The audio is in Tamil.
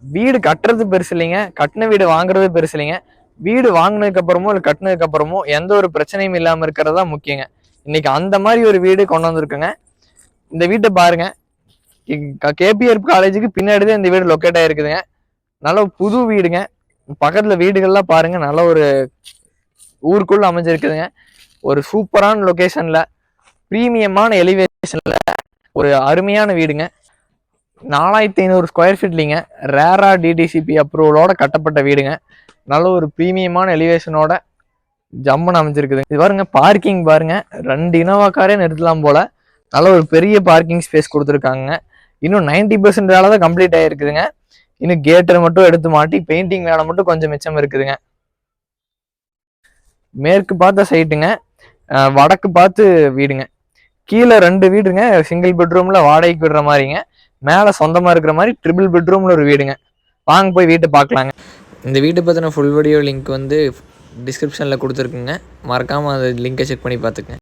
வீடு கட்டுறது பெருசு இல்லைங்க, கட்டின வீடு வாங்குறது பெருசு இல்லைங்க. வீடு வாங்கினதுக்கு அப்புறமோ இல்லை கட்டினதுக்கு அப்புறமோ எந்த ஒரு பிரச்சனையும் இல்லாமல் இருக்கிறதா முக்கியங்க. இன்னைக்கு அந்த மாதிரி ஒரு வீடு கொண்டு வந்திருக்குங்க. இந்த வீட்டை பாருங்க, கேபிஆர் காலேஜுக்கு பின்னாடி தான் இந்த வீடு லொக்கேட் ஆயிருக்குதுங்க. நல்ல புது வீடுங்க. பக்கத்துல வீடுகள்லாம் பாருங்க, நல்ல ஒரு ஊருக்குள்ள அமைஞ்சிருக்குதுங்க. ஒரு சூப்பரான லொகேஷன்ல, பிரீமியமான எலிவேஷன்ல ஒரு அருமையான வீடுங்க. 4500 ஸ்கொயர் ஃபீட்லிங்க, ரேரா டிடிசிபி அப்ரூவலோட கட்டப்பட்ட வீடுங்க. நல்ல ஒரு பிரீமியமான எலிவேஷனோட ஜம்முன்னு அமைஞ்சிருக்குது. இது பாருங்க, பார்க்கிங் பாருங்க, 2 இனோவா காரே நிறுத்தலாம் போல. நல்ல ஒரு பெரிய பார்க்கிங் ஸ்பேஸ் கொடுத்துருக்காங்க. இன்னும் 90% வேலை தான் கம்ப்ளீட் ஆகிருக்குதுங்க. இன்னும் கேட்டை மட்டும் எடுத்து மாட்டி பெயிண்டிங் வேலை மட்டும் கொஞ்சம் மிச்சம் இருக்குதுங்க. மேற்கு பார்த்த சைட்டுங்க, வடக்கு பார்த்து வீடுங்க. கீழே 2 வீடுங்க, சிங்கிள் பெட்ரூம்ல வாடகைக்கு விடுற மாதிரிங்க. மேலே சொந்தமாக இருக்கிற மாதிரி ட்ரிபிள் பெட்ரூம்ல ஒரு வீடுங்க. வாங்க போய் வீட்டை பார்க்கலாங்க. இந்த வீட்டை பற்றின ஃபுல் வீடியோ லிங்க் வந்து டிஸ்கிரிப்ஷனில் கொடுத்துருக்குங்க. மறக்காமல் அந்த லிங்கை செக் பண்ணி பார்த்துக்குங்க.